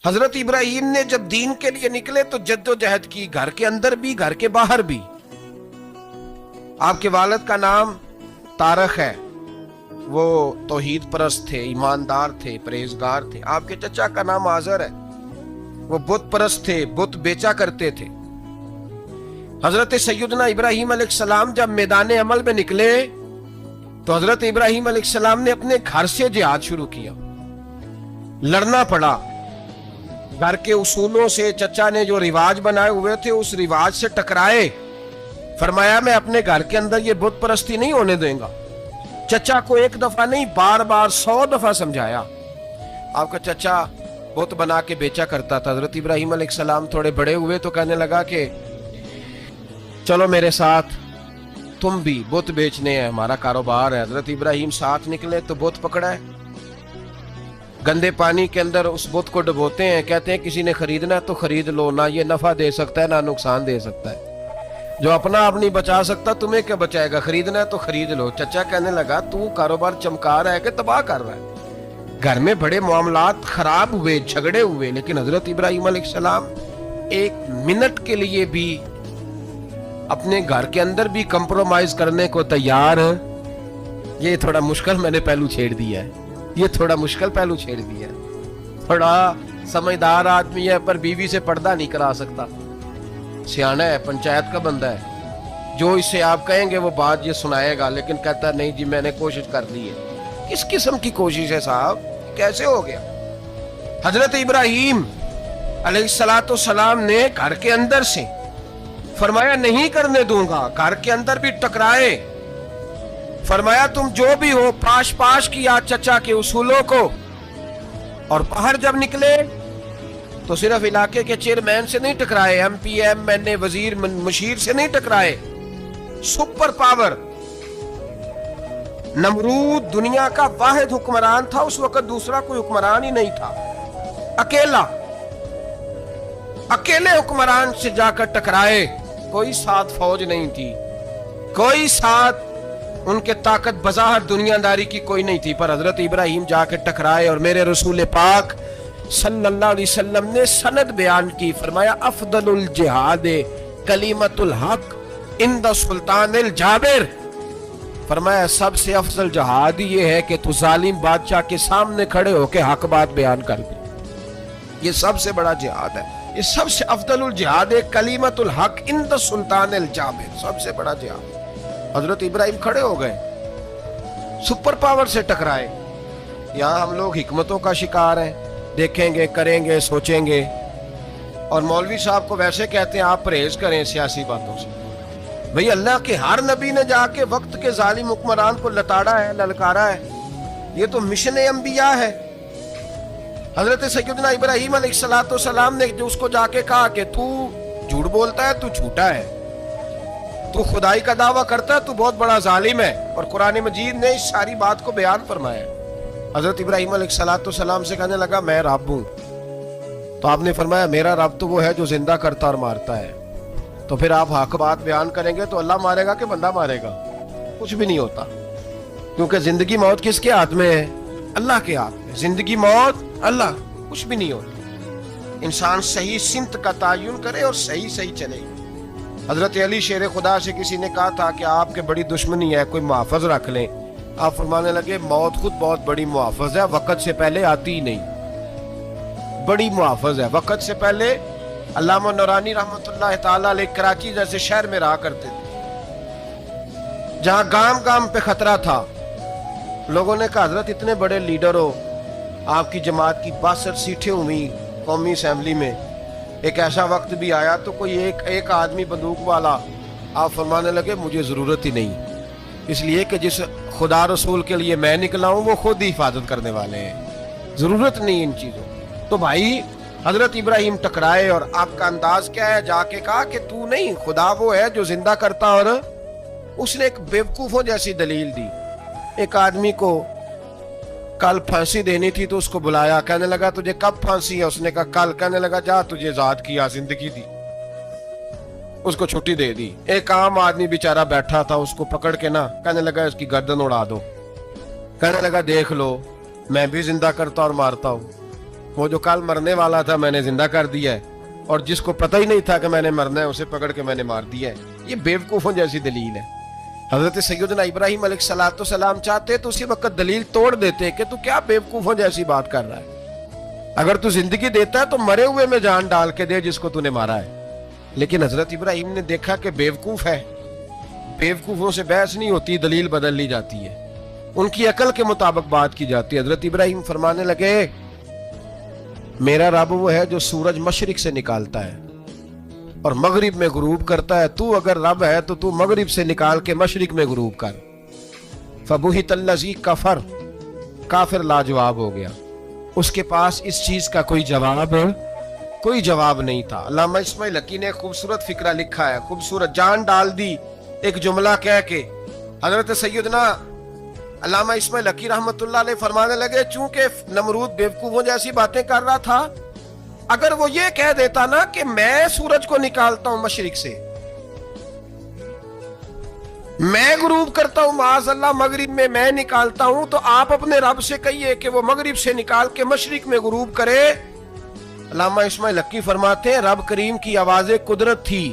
حضرت ابراہیم نے جب دین کے لیے نکلے تو جدوجہد کی، گھر کے اندر بھی گھر کے باہر بھی۔ آپ کے والد کا نام طارق ہے، وہ توحید پرست تھے، ایماندار تھے، پرہیزگار تھے۔ آپ کے چچا کا نام آزر ہے، وہ بت پرست تھے، بت بیچا کرتے تھے۔ حضرت سیدنا ابراہیم علیہ السلام جب میدان عمل میں نکلے تو حضرت ابراہیم علیہ السلام نے اپنے گھر سے جہاد شروع کیا، لڑنا پڑا۔ گھر کے اصولوں سے چچا نے جو رواج بنائے ہوئے تھے اس رواج سے ٹکرائے۔ فرمایا میں اپنے گھر کے اندر یہ بت پرستی نہیں ہونے دیں گا۔ چچا کو ایک دفعہ نہیں، بار بار 100 دفعہ سمجھایا۔ آپ کا چچا بت بنا کے بیچا کرتا تھا۔ حضرت ابراہیم علیہ السلام تھوڑے بڑے ہوئے تو کہنے لگا کہ چلو میرے ساتھ، تم بھی بت بیچنے ہیں، ہمارا کاروبار ہے۔ حضرت ابراہیم ساتھ نکلے تو بت پکڑا ہے، گندے پانی کے اندر اس بت کو ڈبوتے ہیں، کہتے ہیں کسی نے خریدنا ہے تو خرید لو، نہ یہ نفع دے سکتا ہے نہ نقصان دے سکتا ہے، جو اپنا آپ نہیں بچا سکتا تمہیں کیا بچائے گا، خریدنا ہے تو خرید لو۔ چچا کہنے لگا تو کاروبار چمکا رہا ہے کہ تباہ کر رہا ہے؟ گھر میں بڑے معاملات خراب ہوئے، جھگڑے ہوئے، لیکن حضرت ابراہیم علیہ السلام ایک منٹ کے لیے بھی اپنے گھر کے اندر بھی کمپرومائز کرنے کو تیار ہیں۔ یہ تھوڑا مشکل میں نے پہلو چھیڑ دیا ہے، یہ تھوڑا مشکل پہلو چھیڑ دیا ہے۔ تھوڑا سمجھدار آدمی ہے پر بیوی سے پردہ نہیں کرا سکتا، سیانا ہے، پنچایت کا بندہ ہے، جو اس سے آپ کہیں گے وہ بات یہ سنائے گا، لیکن کہتا ہے نہیں جی میں نے کوشش کر لی ہے۔ کس قسم کی کوشش ہے صاحب، کیسے ہو گیا؟ حضرت ابراہیم علیہ السلام نے گھر کے اندر سے فرمایا نہیں کرنے دوں گا، گھر کے اندر بھی ٹکرائے۔ فرمایا تم جو بھی ہو، پاش پاش کیا چچا کے اصولوں کو، اور باہر جب نکلے تو صرف علاقے کے چیئرمین سے نہیں ٹکرائے، ایم پی ایم این اے وزیر مشیر سے نہیں ٹکرائے، سپر پاور نمرود دنیا کا واحد حکمران تھا اس وقت، دوسرا کوئی حکمران ہی نہیں تھا، اکیلے حکمران سے جا کر ٹکرائے۔ کوئی ساتھ فوج نہیں تھی، کوئی ساتھ ان کے طاقت بظاہر دنیا داری کی کوئی نہیں تھی، پر حضرت ابراہیم جا کے ٹکرائے۔ اور میرے رسول پاک صلی اللہ علیہ وسلم نے سند بیان کی، فرمایا افضل الجہاد کلمۃ الحق عند سلطان الجابر۔ فرمایا سب سے افضل جہاد یہ ہے کہ تو ظالم بادشاہ کے سامنے کھڑے ہو کے حق بات بیان کر دے، یہ سب سے بڑا جہاد ہے، یہ سب سے افضل الجہاد کلمۃ الحق عند سلطان الجابر، سب سے بڑا جہاد۔ حضرت ابراہیم کھڑے ہو گئے، سپر پاور سے ٹکرائے۔ یہاں ہم لوگ حکمتوں کا شکار ہیں، دیکھیں گے، کریں گے، سوچیں گے، اور مولوی صاحب کو ویسے کہتے ہیں آپ پرہیز کریں سیاسی باتوں سے۔ بھئی اللہ کے ہر نبی نے جا کے وقت کے ظالم حکمران کو لتاڑا ہے، للکارا ہے، یہ تو مشن انبیاء ہے۔ حضرت سیدنا ابراہیم علیہ السلام نے جو اس کو جا کے کہا کہ تو جھوٹ بولتا ہے، تو جھوٹا ہے، تو خدائی کا دعویٰ کرتا ہے، تو بہت بڑا ظالم ہے، اور قرآن مجید نے اس ساری بات کو بیان فرمایا۔ حضرت ابراہیم علیہ السلام سے کہنے لگا میں رب ہوں، تو آپ نے فرمایا میرا رب تو وہ ہے جو زندہ کرتا اور مارتا ہے، تو پھر آپ حق بات بیان کریں گے تو اللہ مارے گا کہ بندہ مارے گا؟ کچھ بھی نہیں ہوتا، کیونکہ زندگی موت کس کے ہاتھ میں ہے؟ اللہ کے ہاتھ میں، زندگی موت اللہ، کچھ بھی نہیں ہوتا۔ انسان صحیح سمت کا تعین کرے اور صحیح چلے۔ حضرت علی شیر خدا سے کسی نے کہا تھا کہ آپ کے بڑی دشمنی ہے، کوئی محافظ رکھ لیں۔ آپ فرمانے لگے موت خود بہت بڑی محافظ ہے، وقت سے پہلے آتی ہی نہیں، بڑی محافظ ہے، وقت سے پہلے۔ علامہ نورانی رحمت اللہ تعالی علیہ کراچی جیسے شہر میں رہا کرتے تھے، جہاں گام گام پہ خطرہ تھا۔ لوگوں نے کہا حضرت اتنے بڑے لیڈر ہو، آپ کی جماعت کی 62 سیٹیں ہوئی قومی اسمبلی میں، ایک ایسا وقت بھی آیا تو کوئی ایک آدمی بندوق والا۔ آپ فرمانے لگے مجھے ضرورت ہی نہیں، اس لیے کہ جس خدا رسول کے لیے میں نکلا ہوں وہ خود ہی حفاظت کرنے والے ہیں، ضرورت نہیں ان چیزوں۔ تو بھائی حضرت ابراہیم ٹکرائے، اور آپ کا انداز کیا ہے؟ جا کے کہا کہ تو نہیں، خدا وہ ہے جو زندہ کرتا۔ اور اس نے ایک بیوقوفوں جیسی دلیل دی۔ ایک آدمی کو کل پھانسی دینی تھی تو اس کو بلایا، کہنے لگا تجھے کب پھانسی ہے؟ اس نے کہا کل۔ کہنے لگا جا تجھے ذات کیا زندگی دی، اس کو چھٹی دے دی۔ ایک عام آدمی بیچارہ بیٹھا تھا، اس کو پکڑ کے نا کہنے لگا اس کی گردن اڑا دو، کہنے لگا دیکھ لو میں بھی زندہ کرتا اور مارتا ہوں۔ وہ جو کل مرنے والا تھا میں نے زندہ کر دیا ہے، اور جس کو پتہ ہی نہیں تھا کہ میں نے مرنا ہے اسے پکڑ کے میں نے مار دیا ہے۔ یہ بیوقوفوں جیسی دلیل ہے۔ حضرت سیدنا ابراہیم علیہ الصلوۃ والسلام چاہتے تو اسی وقت دلیل توڑ دیتے کہ تو کیا بیوقوفوں جیسی بات کر رہا ہے، اگر تو زندگی دیتا ہے تو مرے ہوئے میں جان ڈال کے دے جس کو تو نے مارا ہے۔ لیکن حضرت ابراہیم نے دیکھا کہ بیوقوف ہے، بیوقوفوں سے بحث نہیں ہوتی، دلیل بدل لی جاتی ہے، ان کی عقل کے مطابق بات کی جاتی ہے۔ حضرت ابراہیم فرمانے لگے میرا رب وہ ہے جو سورج مشرق سے نکالتا ہے اور مغرب میں غروب کرتا ہے، تو اگر رب ہے تو تو مغرب سے نکال کے مشرق میں غروب کر۔ فبہت الذی کفر، کافر لاجواب ہو گیا، اس کے پاس اس چیز کا کوئی جواب نہیں تھا۔ علامہ اسماعیل حقی نے خوبصورت فقرہ لکھا ہے، خوبصورت، جان ڈال دی ایک جملہ کہہ کے۔ حضرت سیدنا علامہ اسماعیل حقی رحمت اللہ علیہ فرمانے لگے چونکہ نمرود بیوقوفوں جیسی باتیں کر رہا تھا، اگر وہ یہ کہہ دیتا نا کہ میں سورج کو نکالتا ہوں مشرق سے، میں غروب کرتا ہوں معاذ اللہ مغرب میں نکالتا ہوں، تو آپ اپنے رب سے کہیے کہ وہ مغرب سے نکال کے مشرق میں غروب کرے۔ علامہ اسماعیل حقی فرماتے ہیں رب کریم کی آواز قدرت تھی،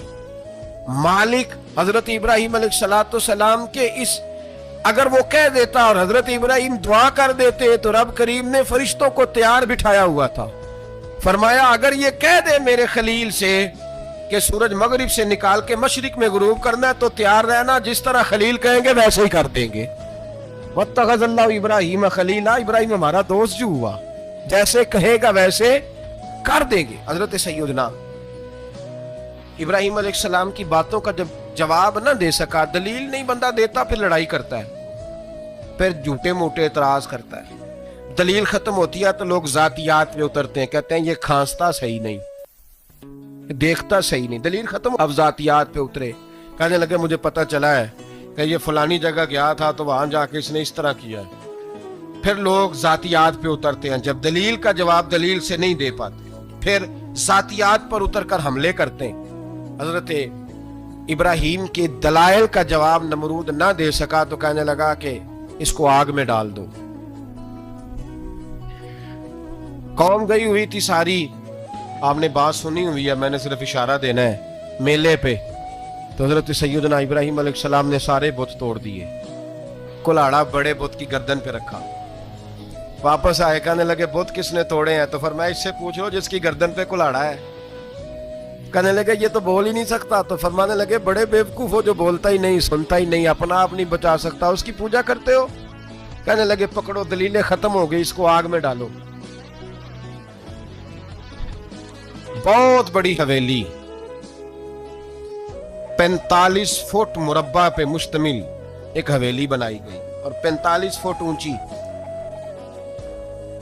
مالک حضرت ابراہیم علیہ السلام کے اس، اگر وہ کہہ دیتا اور حضرت ابراہیم دعا کر دیتے تو رب کریم نے فرشتوں کو تیار بٹھایا ہوا تھا، فرمایا اگر یہ کہہ دے میرے خلیل سے کہ سورج مغرب سے نکال کے مشرق میں غروب کرنا ہے تو تیار رہنا، جس طرح خلیل کہیں گے ویسے ہی کر دیں گے۔ واتخذ اللہ ابراہیم خلیلا، ابراہیم ہمارا دوست جو ہوا، جیسے کہے گا ویسے کر دیں گے۔ حضرت سیدنا ابراہیم علیہ السلام کی باتوں کا جب جواب نہ دے سکا، دلیل نہیں بندہ دیتا، پھر لڑائی کرتا ہے، پھر جھوٹے موٹے اعتراض کرتا ہے۔ دلیل ختم ہوتی ہے تو لوگ ذاتیات پہ اترتے ہیں، کہتے ہیں یہ کھانستا صحیح نہیں، دیکھتا صحیح نہیں، دلیل ختم، اب ذاتیات پہ اترے، کہنے لگے مجھے پتہ چلا ہے کہ یہ فلانی جگہ گیا تھا تو وہاں جا کے اس نے اس طرح کیا ہے۔ پھر لوگ ذاتیات پہ اترتے ہیں، جب دلیل کا جواب دلیل سے نہیں دے پاتے پھر ذاتیات پر اتر کر حملے کرتے ہیں۔ حضرت ابراہیم کے دلائل کا جواب نمرود نہ دے سکا تو کہنے لگا کہ اس کو آگ میں ڈال دو۔ قوم گئی ہوئی تھی ساری، آپ نے بات سنی ہوئی ہے، میں نے صرف اشارہ دینا ہے، میلے پہ تو حضرت سیدنا ابراہیم علیہ السلام نے سارے بت توڑ دیے، کلاڑا بڑے بت کی گردن پہ رکھا، واپس آئے کہنے لگے بت کس نے توڑے ہیں؟ تو فرمایا اس سے پوچھ لو جس کی گردن پہ کلاڑا ہے۔ کہنے لگے یہ تو بول ہی نہیں سکتا، تو فرمانے لگے بڑے بیوقوف ہو، جو بولتا ہی نہیں، سنتا ہی نہیں، اپنا آپ نہیں بچا سکتا، اس کی پوجا کرتے ہو؟ کہنے لگے پکڑو، دلیلیں ختم ہو گئی، اس کو آگ میں ڈالو۔ بہت بڑی حویلی 45 فٹ مربع پہ مشتمل ایک حویلی بنائی گئی اور 45 فٹ اونچی۔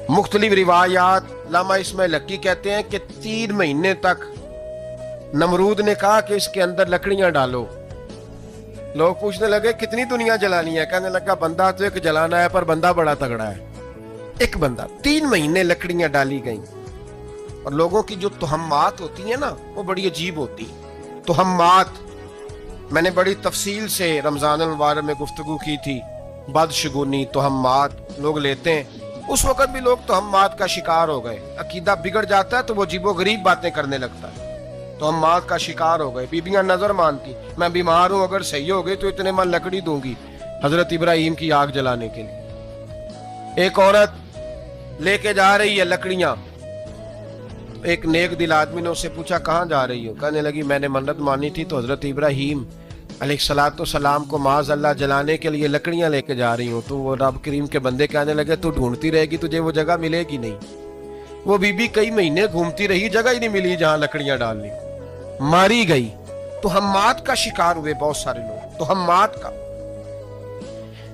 مختلف روایات، علامہ اسماعیل حقی کہتے ہیں کہ 3 مہینے تک نمرود نے کہا کہ اس کے اندر لکڑیاں ڈالو۔ لوگ پوچھنے لگے کتنی دنیا جلانی ہے؟ کہنے لگا بندہ تو ایک جلانا ہے، پر بندہ بڑا تگڑا ہے، ایک بندہ۔ 3 مہینے لکڑیاں ڈالی گئیں، اور لوگوں کی جو تہمات ہوتی ہیں نا وہ بڑی عجیب ہوتی۔ تہمات میں نے بڑی تفصیل سے رمضان المبارک میں گفتگو کی تھی، بدشگونی، تہمات لوگ لیتے ہیں، اس وقت بھی لوگ تہمات کا شکار ہو گئے، عقیدہ بگڑ جاتا ہے تو وہ عجیب و غریب باتیں کرنے لگتا ہے، تہمات کا شکار ہو گئے۔ بیبیاں نظر مانتی، میں بیمار ہوں، اگر صحیح ہو گئی تو اتنے من لکڑی دوں گی حضرت ابراہیم کی آگ جلانے کے لیے۔ ایک عورت لے کے جا رہی ہے لکڑیاں، ایک نیک دل آدمی نے اس سے پوچھا کہاں جا رہی ہو؟ کہنے لگی میں نے منت مانی تھی تو حضرت ابراہیم علیہ السلام کو معاذ اللہ جلانے کے لیے لکڑیاں لے کے جا رہی ہوں۔ تو وہ رب کریم کے بندے کہنے لگے تو ڈھونڈتی رہے گی، تجھے وہ جگہ ملے گی نہیں۔ وہ بی بی کئی مہینے گھومتی رہی، جگہ ہی نہیں ملی جہاں لکڑیاں ڈالنی، ماری گئی۔ تہمات کا شکار ہوئے بہت سارے لوگ، تہمات کا۔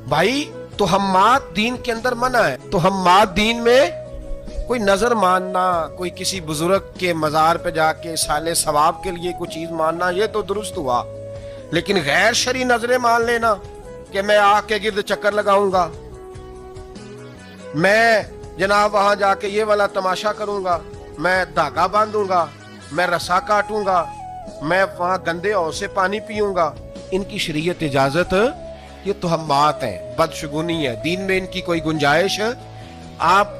بھائی تہمات دین کے اندر منع ہے، تہمات دین میں کوئی نظر ماننا، کوئی کسی بزرگ کے مزار پہ جا کے سالے ثواب کے لیے کوئی چیز ماننا، یہ تو درست ہوا، لیکن غیر شرعی نظریں مان لینا کہ میں آگ کے گرد چکر لگاؤں گا، میں جناب وہاں جا کے یہ والا تماشا کروں گا، میں دھاگا باندھوں گا، میں رسا کاٹوں گا، میں وہاں گندے اور سے پانی پیوں گا، ان کی شریعت اجازت، یہ تہمات ہیں، بدشگونی ہے، دین میں ان کی کوئی گنجائش آپ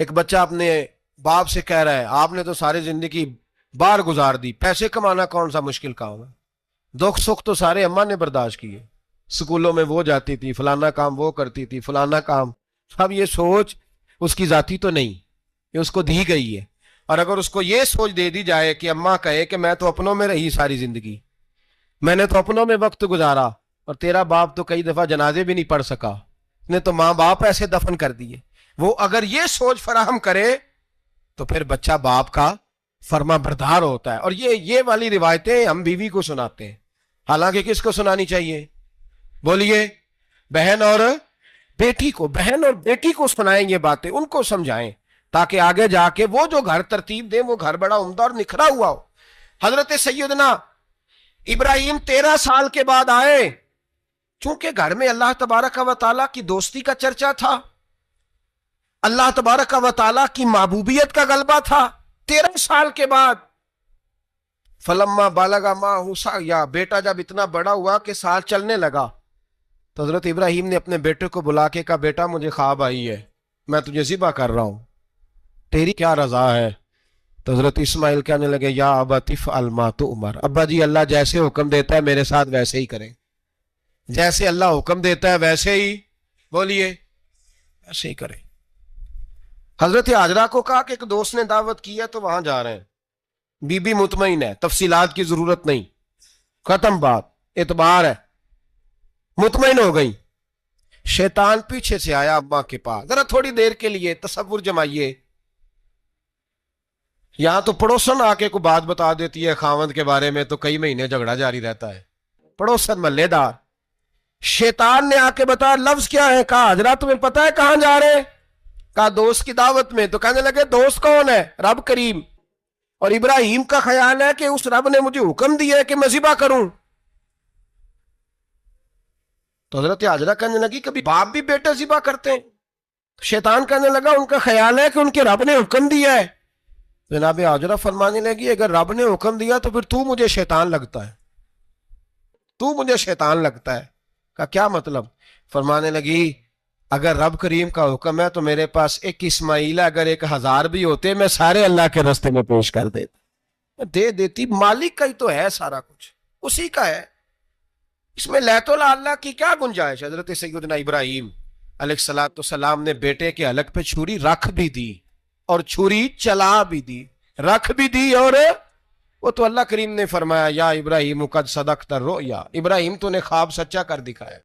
ایک بچہ اپنے باپ سے کہہ رہا ہے آپ نے تو ساری زندگی باہر گزار دی، پیسے کمانا کون سا مشکل کام ہے، دکھ سکھ تو سارے اماں نے برداشت کیے، سکولوں میں وہ جاتی تھی، فلانا کام وہ کرتی تھی، فلانا کام. اب یہ سوچ اس کی ذاتی تو نہیں، یہ اس کو دی گئی ہے. اور اگر اس کو یہ سوچ دے دی جائے کہ اماں کہے کہ میں تو اپنوں میں رہی ساری زندگی، میں نے تو اپنوں میں وقت گزارا، اور تیرا باپ تو کئی دفعہ جنازے بھی نہیں پڑھ سکا، نے تو ماں باپ ایسے دفن کر دیے، وہ اگر یہ سوچ فراہم کرے تو پھر بچہ باپ کا فرما بردار ہوتا ہے. اور یہ والی روایتیں ہم بیوی کو سناتے ہیں، حالانکہ کس کو سنانی چاہیے؟ بولیے. بہن اور بیٹی کو، بہن اور بیٹی کو سنائیں یہ باتیں، ان کو سمجھائیں، تاکہ آگے جا کے وہ جو گھر ترتیب دیں وہ گھر بڑا عمدہ اور نکھرا ہوا ہو. حضرت سیدنا ابراہیم 13 سال کے بعد آئے، چونکہ گھر میں اللہ تبارک و تعالیٰ کی دوستی کا چرچا تھا، اللہ تبارک و تعالیٰ کی محبوبیت کا غلبہ تھا. 13 سال کے بعد فلما بالغ معہ سعیا، بیٹا جب اتنا بڑا ہوا کہ سال چلنے لگا، تو حضرت ابراہیم نے اپنے بیٹے کو بلا کے کہا بیٹا مجھے خواب آئی ہے، میں تجھے ذبح کر رہا ہوں، تیری کیا رضا ہے؟ تو حضرت اسماعیل کہنے لگے یا ابت افعل ما تؤمر، ابا جی اللہ جیسے حکم دیتا ہے میرے ساتھ ویسے ہی کریں، جیسے اللہ حکم دیتا ہے ویسے ہی، بولیے، ویسے ہی کریں. حضرت حاجرہ کو کہا کہ ایک دوست نے دعوت کی ہے تو وہاں جا رہے ہیں، بی بی مطمئن ہے، تفصیلات کی ضرورت نہیں، ختم بات، اعتبار ہے، مطمئن ہو گئی. شیطان پیچھے سے آیا اماں کے پاس، ذرا تھوڑی دیر کے لیے تصور جمائیے، یہاں تو پڑوسن آ کے کوئی بات بتا دیتی ہے خاوند کے بارے میں تو کئی مہینے جھگڑا جاری رہتا ہے، پڑوسن محلے دار. شیطان نے آ کے بتایا لفظ کیا ہے؟ کہا حضرہ تمہیں پتا ہے کہاں جا رہے؟ کہا دوست کی دعوت میں. تو کہنے لگے دوست کون ہے؟ رب کریم، اور ابراہیم کا خیال ہے کہ اس رب نے مجھے حکم دیا ہے کہ میں ذبح کروں. تو حضرت حاجرہ کہنے لگی کبھی باپ بھی بیٹا ذبح کرتے ہیں؟ شیطان کہنے لگا ان کا خیال ہے کہ ان کے رب نے حکم دیا ہے. جناب حاجرہ فرمانے لگی اگر رب نے حکم دیا تو پھر تو مجھے شیطان لگتا ہے، تو مجھے شیطان لگتا ہے. کا کیا مطلب؟ فرمانے لگی اگر رب کریم کا حکم ہے تو میرے پاس ایک اسماعیل ہے، اگر 1000 بھی ہوتے میں سارے اللہ کے راستے میں پیش کر دیتا، دے دیتی. مالک کا ہی تو ہے سارا کچھ، اسی کا ہے، اس میں لیت اللہ کی کیا گنجائش؟ حضرت سیدنا ابراہیم علیہ السلام نے بیٹے کے حلق پہ چھری رکھ بھی دی اور چھری چلا بھی دی، رکھ بھی دی، اور وہ تو اللہ کریم نے فرمایا یا ابراہیم قد صدقت الرؤیا، ابراہیم تو نے خواب سچا کر دکھایا.